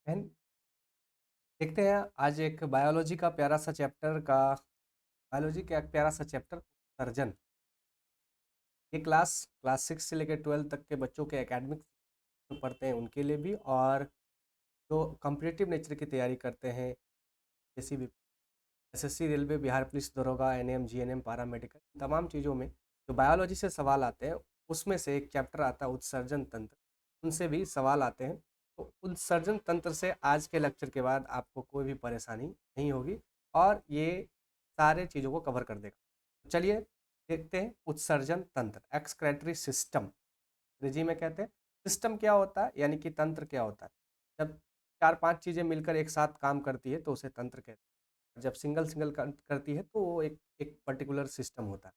And देखते हैं आज एक बायोलॉजी का प्यारा सा चैप्टर का बायोलॉजी का एक प्यारा सा चैप्टर सर्जन। ये क्लास 6 से लेकर 12 तक के बच्चों के एकेडमिक में पढ़ते हैं उनके लिए भी, और जो कॉम्पिटिटिव नेचर की तैयारी करते हैं जैसी भी एसएससी, रेलवे, बिहार पुलिस दरोगा, एनएम, जीएनएम, पारा मेडिकल, तमाम चीज़ों में जो बायोलॉजी से सवाल आते हैं उसमें से एक चैप्टर आता है उत्सर्जन तंत्र। उनसे भी सवाल आते हैं। तो उत्सर्जन तंत्र से आज के लेक्चर के बाद आपको कोई भी परेशानी नहीं होगी और ये सारे चीज़ों को कवर कर देगा। तो चलिए देखते हैं उत्सर्जन तंत्र, एक्सक्रेटरी सिस्टम अंग्रेजी में कहते हैं। सिस्टम क्या होता है यानी कि तंत्र क्या होता है? जब 4-5 चीज़ें मिलकर एक साथ काम करती है तो उसे तंत्र कहते हैं। जब सिंगल सिंगल करती है तो वो एक एक पर्टिकुलर सिस्टम होता है।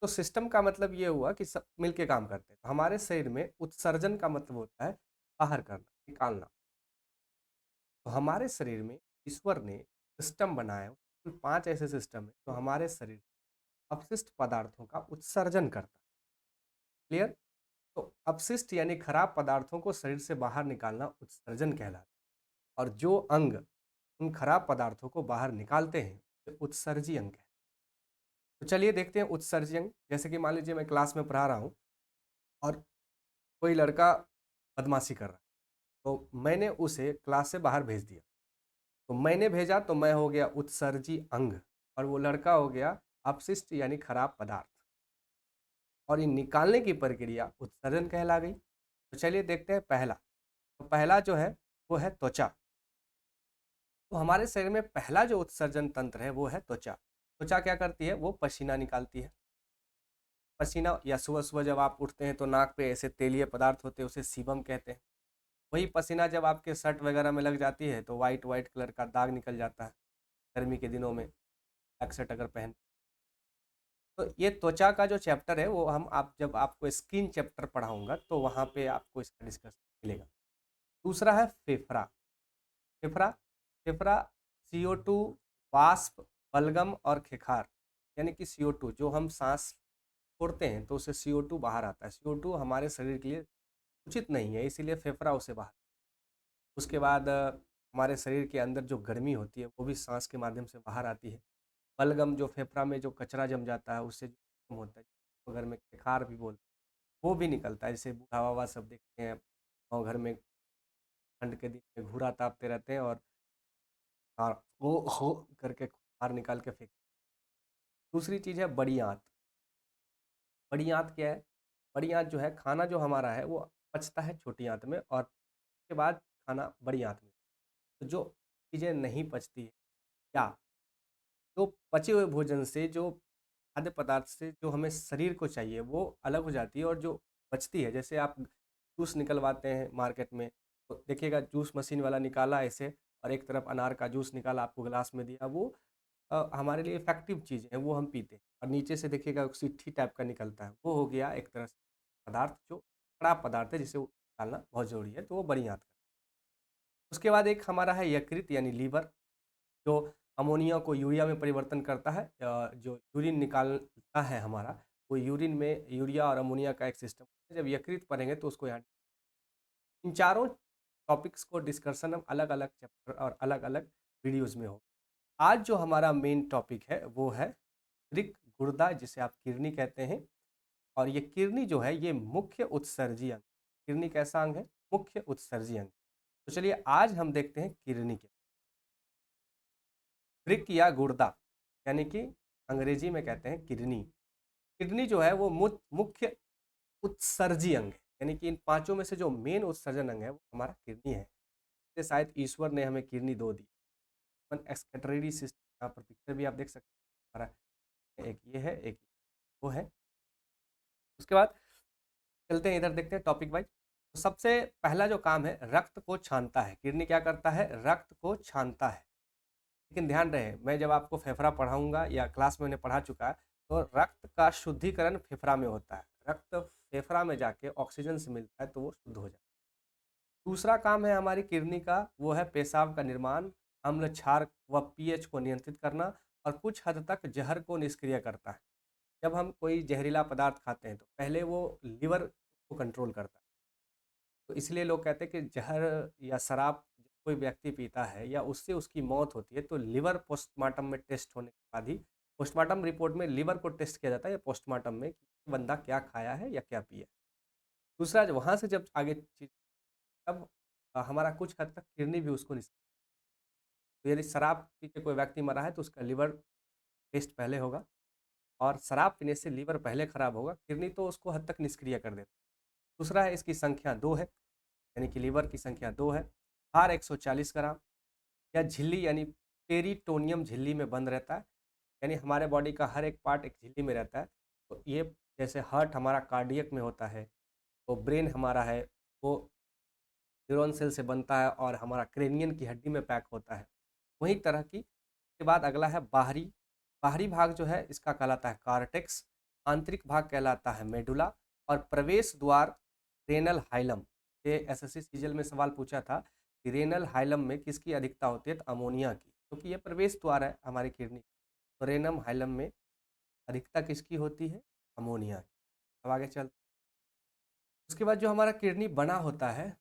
तो सिस्टम का मतलब ये हुआ कि सब मिलके काम करते हैं। तो हमारे शरीर में उत्सर्जन का मतलब होता है बाहर करना, निकालना। तो हमारे शरीर में ईश्वर ने सिस्टम बनाया, कुल 5 ऐसे सिस्टम है तो हमारे शरीर अपशिष्ट पदार्थों का उत्सर्जन करता है। क्लियर? तो अपशिष्ट यानी खराब पदार्थों को शरीर से बाहर निकालना उत्सर्जन कहलाता है। और जो अंग उन खराब पदार्थों को बाहर निकालते हैं तो उत्सर्जी अंग है। तो चलिए देखते हैं उत्सर्जी अंग। जैसे कि मान लीजिए मैं क्लास में पढ़ा रहा हूँ और कोई लड़का बदमाशी कर रहा है, तो मैंने उसे क्लास से बाहर भेज दिया। तो मैंने भेजा तो मैं हो गया उत्सर्जी अंग और वो लड़का हो गया अपशिष्ट यानी खराब पदार्थ, और ये निकालने की प्रक्रिया उत्सर्जन कहला गई। तो चलिए देखते हैं पहला। तो पहला जो है वो है त्वचा। तो हमारे शरीर में पहला जो उत्सर्जन तंत्र है वो है त्वचा। त्वचा क्या करती है? वो पसीना निकालती है। पसीना, या सुबह सुबह जब आप उठते हैं तो नाक पे ऐसे तेलीय पदार्थ होते हैं, उसे सीबम कहते हैं। वही पसीना जब आपके शर्ट वगैरह में लग जाती है तो वाइट वाइट कलर का दाग निकल जाता है गर्मी के दिनों में, ब्लैक शर्ट अगर पहन। तो ये त्वचा का जो चैप्टर है वो हम आप जब आपको स्किन चैप्टर पढ़ाऊंगा तो वहाँ पे आपको इसका डिस्कस मिलेगा। दूसरा है फेफड़ा। फेफड़ा फेफड़ा CO2, वाष्प, बलगम और खेखार, यानी कि CO2 जो हम सांस छोड़ते हैं तो उससे CO2 बाहर आता है। CO2 हमारे शरीर के लिए उचित नहीं है, इसीलिए फेफड़ा उसे बाहर। उसके बाद हमारे शरीर के अंदर जो गर्मी होती है वो भी सांस के माध्यम से बाहर आती है। बलगम जो फेफड़ा में जो कचरा जम जाता है उससे जो गम होता है, तो घर में खेखार भी बोलते हैं, वो भी निकलता है। जैसे बूढ़ा बाबा सब देखते हैं गाँव घर में ठंड के दिन में घूरा तापते रहते हैं और वो हो करके बाहर निकाल के फेंक। दूसरी चीज़ है बड़ी आंत। बड़ी आंत क्या है? बड़ी आंत जो है, खाना जो हमारा है वो पचता है छोटी आंत में और उसके बाद खाना बड़ी आंत में। तो जो चीज़ें नहीं पचती है या जो पचे हुए भोजन से, जो खाद्य पदार्थ से जो हमें शरीर को चाहिए वो अलग हो जाती है, और जो बचती है, जैसे आप जूस निकलवाते हैं मार्केट में तो देखिएगा जूस मशीन वाला निकाला ऐसे, और एक तरफ अनार का जूस निकाला आपको गिलास में दिया, वो हमारे लिए इफेक्टिव चीज़ है, वो हम पीते हैं। और नीचे से देखिएगा सिट्ठी टाइप का निकलता है, वो हो गया एक तरह से पदार्थ जो खराब पदार्थ है जिसे निकालना बहुत ज़रूरी है, तो वो बड़ी याद करें। उसके बाद एक हमारा है यकृत यानी लीवर, जो अमोनिया को यूरिया में परिवर्तन करता है। जो यूरिन निकालता है हमारा, वो यूरिन में यूरिया और अमोनिया का एक सिस्टम है। जब यकृत पढ़ेंगे तो उसको यहाँ इन चारों टॉपिक्स को डिस्कशन हम अलग अलग चैप्टर और अलग अलग वीडियोज में हो। आज जो हमारा मेन टॉपिक है वो है ऋक गुर्दा, जिसे आप किडनी कहते हैं। और ये किडनी जो है ये मुख्य उत्सर्जी अंग। किडनी कैसा अंग है? मुख्य उत्सर्जी अंग। तो चलिए आज हम देखते हैं किडनी के वृक्क या गुर्दा, यानी कि अंग्रेजी में कहते हैं किडनी। किडनी जो है वो मुख्य उत्सर्जी अंग है, यानी कि इन पांचों में से जो मेन उत्सर्जन अंग है वो हमारा किडनी है। इसलिए शायद ईश्वर ने हमें किडनी दो दी। एक्सक्रेटरी सिस्टम, यहाँ पर पिक्चर भी आप देख सकते हैं हमारा, एक ये है एक वो है। उसके बाद चलते हैं, इधर देखते हैं टॉपिक वाइज। तो सबसे पहला जो काम है रक्त को छानता है। किडनी क्या करता है? रक्त को छानता है। लेकिन ध्यान रहे, मैं जब आपको फेफड़ा पढ़ाऊंगा या क्लास में मैंने पढ़ा चुका है, तो रक्त का शुद्धिकरण फेफड़ा में होता है। रक्त फेफड़ा में जाके ऑक्सीजन से मिलता है तो वो शुद्ध हो जाता है। दूसरा काम है हमारी किडनी का, वो है पेशाब का निर्माण, अम्ल क्षार व पीएच को नियंत्रित करना, और कुछ हद तक जहर को निष्क्रिय करता है। जब हम कोई जहरीला पदार्थ खाते हैं तो पहले वो लिवर को कंट्रोल करता है। तो इसलिए लोग कहते हैं कि जहर या शराब कोई व्यक्ति पीता है या उससे उसकी मौत होती है तो लिवर पोस्टमार्टम में टेस्ट होने के बाद ही पोस्टमार्टम रिपोर्ट में लिवर को टेस्ट किया जाता है या पोस्टमार्टम में कि बंदा क्या खाया है या क्या पिया। दूसरा वहाँ से जब आगे चीज तब हमारा कुछ हद तक किडनी भी उसको तो यदि शराब पी के कोई व्यक्ति मरा है तो उसका लिवर टेस्ट पहले होगा और शराब पीने से लीवर पहले खराब होगा, किडनी तो उसको हद तक निष्क्रिय कर देता है। दूसरा है इसकी संख्या 2 है, यानी कि लीवर की संख्या 2 है। हार 140 ग्राम या झिल्ली यानी पेरिटोनियम झिल्ली में बंद रहता है, यानी हमारे बॉडी का हर एक पार्ट एक झिल्ली में रहता है। तो ये जैसे हार्ट हमारा कार्डियक में होता है, तो ब्रेन हमारा है वो न्यूरॉन सेल से बनता है और हमारा क्रेनियन की हड्डी में पैक होता है। वही तरह की इसके बाद अगला है बाहरी बाहरी भाग जो है इसका कहलाता है कार्टेक्स, आंतरिक भाग कहलाता है मेडुला और प्रवेश द्वार रेनल हाइलम। ये एसएससी सीजीएल में सवाल पूछा था कि रेनल हाइलम में किसकी अधिकता होती है, तो अमोनिया की, क्योंकि ये प्रवेश द्वार है हमारी किडनी। तो रेनम हाइलम में अधिकता किसकी होती है, अमोनिया की। अब आगे चल उसके बाद जो हमारा किडनी बना होता है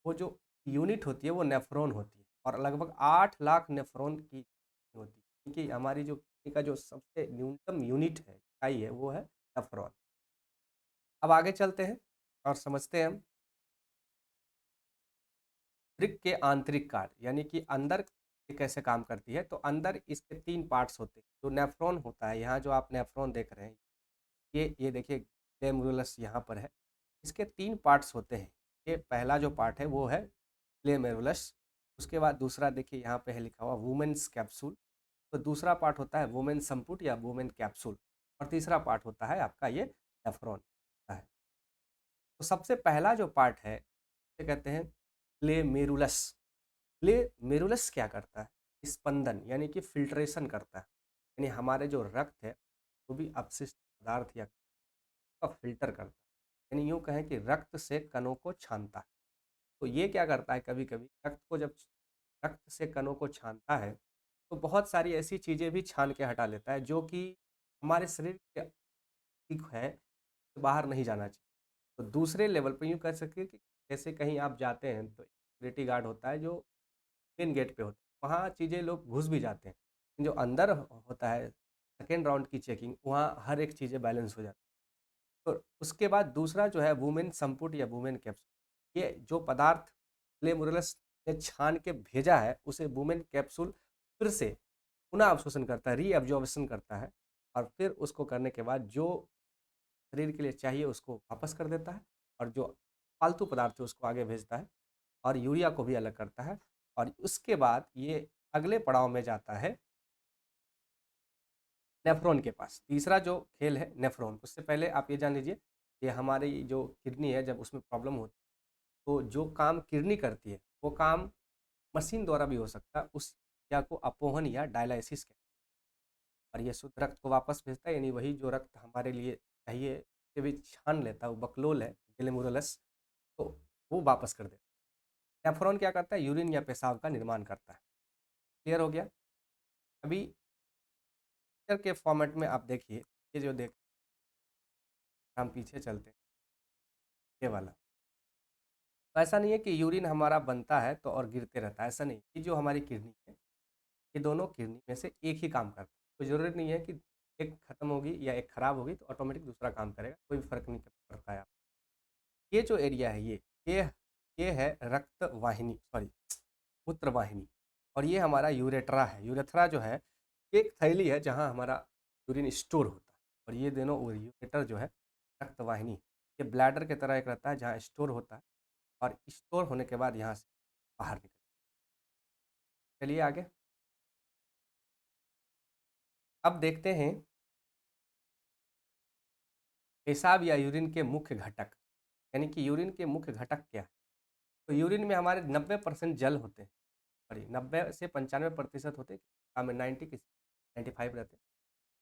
वो जो यूनिट होती है वो नेफ्रॉन होती है और लगभग 8 लाख नेफ्रॉन की होती है, क्योंकि हमारी जो किडनी का जो सबसे न्यूनतम यूनिट है इकाई है वो है नेफ्रॉन। अब आगे चलते हैं और समझते हैं हम वृक्क के आंतरिक कार्य, यानी कि अंदर ये कैसे काम करती है। तो अंदर इसके 3 पार्ट्स होते हैं। जो नेफ्रॉन होता है, यहाँ जो आप नेफ्रॉन देख रहे हैं, ये देखिए ग्लोमेरुलस यहाँ पर है। इसके 3 पार्ट्स होते हैं। ये पहला जो पार्ट है वो है ग्लोमेरुलस। उसके बाद दूसरा देखिए यहाँ पे है लिखा हुआ वुमेन्स कैप्सूल। तो दूसरा पार्ट होता है वुमेन संपुट या वुमेन कैप्सूल और तीसरा पार्ट होता है आपका ये नेफ्रॉन है। तो सबसे पहला जो पार्ट है इसे कहते हैं ग्लोमेरुलस। ग्लोमेरुलस क्या करता है, स्पंदन यानी कि फिल्ट्रेशन करता है, यानी हमारे जो रक्त है वो भी अपशिष्ट पदार्थ या का फिल्टर करता है, यानी यूँ कहें कि रक्त से कणों को छानता है। तो ये क्या करता है, कभी कभी रक्त से कणों को छानता है तो बहुत सारी ऐसी चीज़ें भी छान के हटा लेता है जो कि हमारे शरीर के ठीक है तो बाहर नहीं जाना चाहिए। तो दूसरे लेवल पे यूँ कह सकते हैं कि जैसे कहीं आप जाते हैं तो सिक्योरिटी गार्ड होता है जो मेन गेट पे होता है, वहाँ चीज़ें लोग घुस भी जाते हैं, जो अंदर होता है सेकेंड राउंड की चेकिंग, वहाँ हर एक चीज़ें बैलेंस हो जाती है। तो उसके बाद दूसरा जो है वुमेन संपुट या वुमेन कैप्सूल, ये जो पदार्थ ग्लेमुरलस ने छान के भेजा है उसे वुमेन कैप्सूल फिर से पुनः अवशोषण करता है, रीअब्जॉर्प्शन करता है और फिर उसको करने के बाद जो शरीर के लिए चाहिए उसको वापस कर देता है और जो फालतू पदार्थ है उसको आगे भेजता है और यूरिया को भी अलग करता है। और उसके बाद ये अगले पड़ाव में जाता है नेफ्रॉन के पास। तीसरा जो खेल है नेफ्रॉन, उससे पहले आप ये जान लीजिए कि हमारी जो किडनी है जब उसमें प्रॉब्लम होती है तो जो काम किडनी करती है वो काम मशीन द्वारा भी हो सकता है। उस क्रिया को अपोहन या डायलिसिस कहते हैं और ये शुद्ध रक्त को वापस भेजता है, यानी वही जो रक्त हमारे लिए चाहिए उसे भी छान लेता है, वो बकलोल है ग्लेमुरुलस, तो वो वापस कर देता है। नेफ्रॉन क्या करता है, यूरिन या पेशाब का निर्माण करता है। क्लियर हो गया। अभी पिक्चर के फॉर्मेट में आप देखिए, ये जो देख हम पीछे चलते हैं ये वाला, तो ऐसा नहीं है कि यूरिन हमारा बनता है तो और गिरते रहता है, ऐसा नहीं। ये जो हमारी किडनी है ये दोनों किडनी में से एक ही काम करता है। कोई ज़रूरत नहीं है कि एक खत्म होगी या एक खराब होगी तो ऑटोमेटिक दूसरा काम करेगा, कोई फर्क नहीं पड़ता है। ये जो एरिया है ये है रक्त वाहिनी, सॉरी मूत्र वाहिनी, और ये हमारा यूरेट्रा है। यूरेथ्रा जो है एक थैली है जहाँ हमारा यूरिन स्टोर होता है और ये दोनों यूरेटर जो है रक्त वाहिनी, ये ब्लैडर की तरह एक रहता है जहाँ स्टोर होता है और स्टोर होने के बाद यहाँ से बाहर निकल। चलिए आगे अब देखते हैं पेशाब या यूरिन के मुख्य घटक, यानी कि यूरिन के मुख्य घटक क्या है। तो यूरिन में हमारे 90% जल होते हैं, सॉरी 90 से 95% होते हैं, में 95 रहते हैं।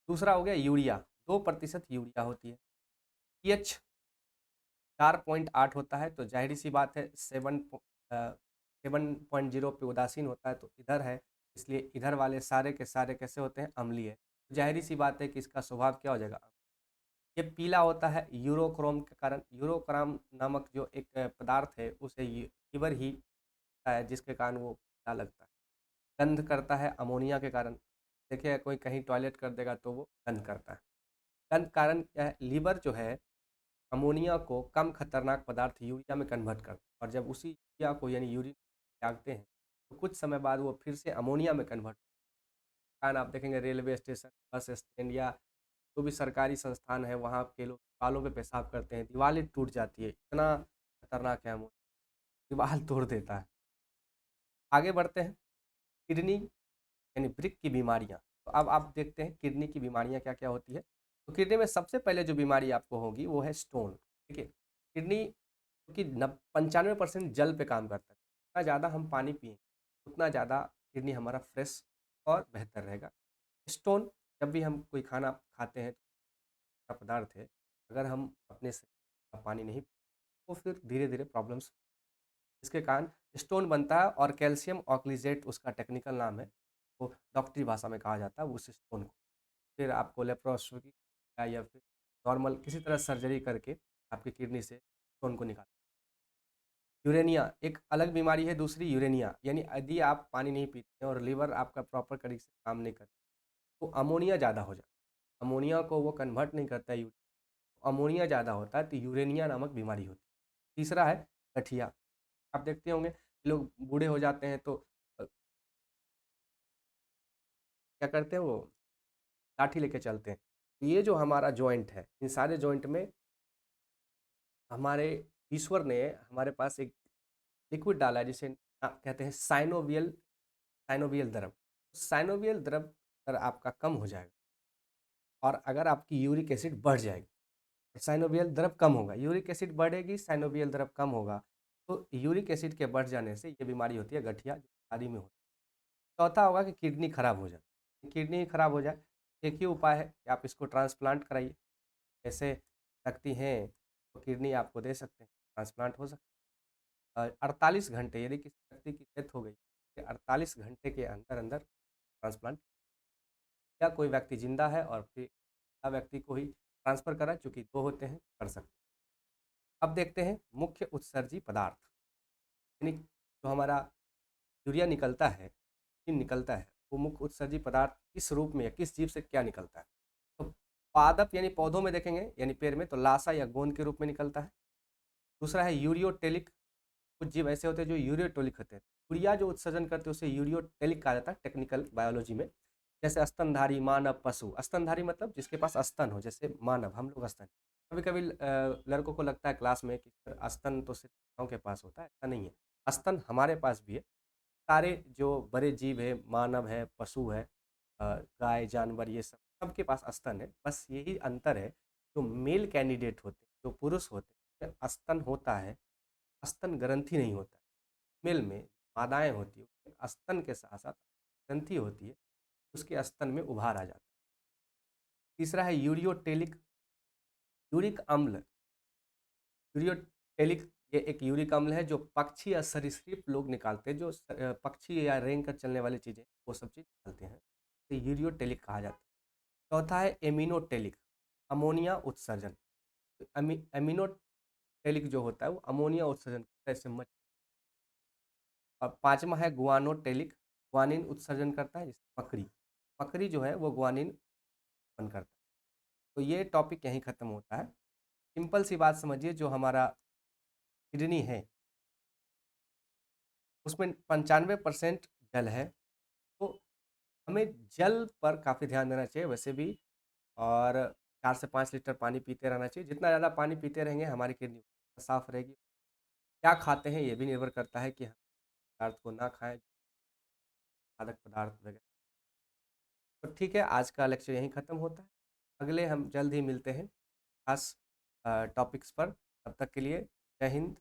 दूसरा हो गया यूरिया, 2% यूरिया होती है। पीएच 4.8 होता है, तो जाहिर सी बात है 7.0 पे उदासीन होता है तो इधर है, इसलिए इधर वाले सारे के सारे कैसे होते हैं, अम्लीय। जाहिर सी बात है कि इसका स्वभाव क्या हो जाएगा, ये पीला होता है यूरोक्रोम के कारण। यूरोक्रोम नामक जो एक पदार्थ है उसे लीवर ही है जिसके कारण वो क्या लगता है? गंध करता है अमोनिया के कारण। देखिए कोई कहीं टॉयलेट कर देगा तो वो गंध करता है। गंध कारण क्या है? लीवर जो है अमोनिया को कम खतरनाक पदार्थ यूरिया में कन्वर्ट करता है, और जब उसी यूरिया को यानी यूरिन त्यागते हैं तो कुछ समय बाद वो फिर से अमोनिया में कन्वर्ट। कारण आप देखेंगे रेलवे स्टेशन, बस स्टैंड या जो भी सरकारी संस्थान है वहाँ के लोग दीवालों पे पेशाब करते हैं, दीवारें टूट जाती है, इतना खतरनाक है अमोनिया, दीवार तोड़ देता है। आगे बढ़ते हैं। किडनी यानी वृक्क की बीमारियां। तो अब आप देखते हैं किडनी की बीमारियां क्या क्या होती है। तो किडनी में सबसे पहले जो बीमारी आपको होगी वो है स्टोन। ठीक है, किडनी की 95% जल पे काम करता है। जितना ज़्यादा हम पानी पिए उतना ज़्यादा किडनी हमारा फ्रेश और बेहतर रहेगा। स्टोन, जब भी हम कोई खाना खाते हैं का पदार्थ है, अगर हम अपने से पानी नहीं तो फिर धीरे धीरे प्रॉब्लम्स, इसके कारण स्टोन बनता है। और कैल्शियम ऑक्लिजेट उसका टेक्निकल नाम है, वो डॉक्टरी भाषा में कहा जाता है उस स्टोन को। फिर आपको लेप्रोस्कोपी या फिर नॉर्मल किसी तरह सर्जरी करके आपकी किडनी से स्टोन को निकाल। यूरेनिया एक अलग बीमारी है दूसरी, यूरेनिया यानी यदि आप पानी नहीं पीते और लीवर आपका प्रॉपर तरीके से काम नहीं करता तो अमोनिया ज़्यादा हो जाता है। अमोनिया को वो कन्वर्ट नहीं करता है, अमोनिया ज़्यादा होता है तो यूरेनिया नामक बीमारी होती है। तीसरा है गठिया। आप देखते होंगे लोग बूढ़े हो जाते हैं तो क्या करते हैं, वो लाठी लेके चलते हैं। ये जो हमारा जॉइंट है, इन सारे जॉइंट में हमारे ईश्वर ने हमारे पास एक लिक्विड डाला है जिसे कहते हैं साइनोवियल, साइनोवियल द्रव। साइनोवियल द्रव अगर आपका कम हो जाएगा और अगर आपकी यूरिक एसिड बढ़ जाएगी, साइनोवियल द्रव कम होगा, यूरिक एसिड बढ़ेगी, साइनोवियल द्रव कम होगा, तो यूरिक एसिड के बढ़ जाने से ये बीमारी होती है गठिया, जो बीमारी में होती है। चौथा होगा कि किडनी खराब हो जाए। किडनी खराब हो जाए, एक ही उपाय है कि आप इसको ट्रांसप्लांट कराइए। ऐसे व्यक्ति हैं तो किडनी आपको दे सकते हैं, ट्रांसप्लांट हो सकता है। 48 घंटे, यदि किसी व्यक्ति की डेथ हो गई, 48 घंटे के अंदर अंदर ट्रांसप्लांट, या कोई व्यक्ति जिंदा है और फिर व्यक्ति को ही ट्रांसफर करा, चूंकि दो होते हैं, कर सकते हैं। अब देखते हैं मुख्य उत्सर्जी पदार्थ, यानी जो हमारा यूरिया निकलता है, निकलता है, वो मुख्य उत्सर्जी पदार्थ किस रूप में या किस जीव से क्या निकलता है। तो पादप यानी पौधों में देखेंगे, यानी पेड़ में तो लासा या गोंद के रूप में निकलता है। दूसरा है यूरियोटेलिक, कुछ जीव ऐसे होते हैं जो यूरियोटोलिक होते हैं। यूरिया जो उत्सर्जन करते हैं उसे यूरियोटेलिक कहा जाता है टेक्निकल बायोलॉजी में। जैसे स्तनधारी, मानव, पशु। स्तनधारी मतलब जिसके पास स्तन हो, जैसे मानव, हम लोग स्तन। कभी कभी लड़कों को लगता है क्लास में कि स्तन तो सिर्फ लड़कों के पास होता है, ऐसा नहीं है। स्तन हमारे पास भी है। सारे जो बड़े जीव है, मानव है, पशु है, गाय, जानवर, ये सब सबके पास स्तन है। बस यही अंतर है, जो मेल कैंडिडेट होते हैं, जो पुरुष होते हैं, स्तन होता है, स्तन ग्रंथि नहीं होता है। मेल में मादाएं होती है, स्तन के साथ साथ ग्रंथि होती है, उसके स्तन में उभार आ जाता है। तीसरा है यूरियोटेलिक, यूरिक अम्ल। यूरियोटेलिक ये एक यूरिक अम्ल है जो पक्षी या सरीसृप लोग निकालते हैं, जो पक्षी या रेंग कर चलने वाली चीज़ें, वो सब चीज़ निकालते हैं, तो यूरियोटेलिक कहा जाता है। चौथा है एमिनोटेलिक, अमोनिया उत्सर्जन। तो एमिनोटेलिक जो होता है वो अमोनिया उत्सर्जन करता है, इससे मच। और पांचवा है गुआनोटेलिक, गुआनिन उत्सर्जन करता है, जैसे मकड़ी, मकड़ी जो है वो गुआनिन उत्पन्न करता है। तो ये टॉपिक यहीं ख़त्म होता है। सिंपल सी बात समझिए, जो हमारा किडनी है उसमें 95% जल है, तो हमें जल पर काफ़ी ध्यान देना चाहिए वैसे भी। और 4 से 5 लीटर पानी पीते रहना चाहिए। जितना ज़्यादा पानी पीते रहेंगे हमारी किडनी साफ रहेगी। क्या खाते हैं ये भी निर्भर करता है कि हम पदार्थ को ना खाएं, मादक पदार्थ वगैरह। तो ठीक है, आज का लेक्चर यहीं ख़त्म होता है। अगले हम जल्द ही मिलते हैं खास टॉपिक्स पर। तब तक के लिए जय हिंद।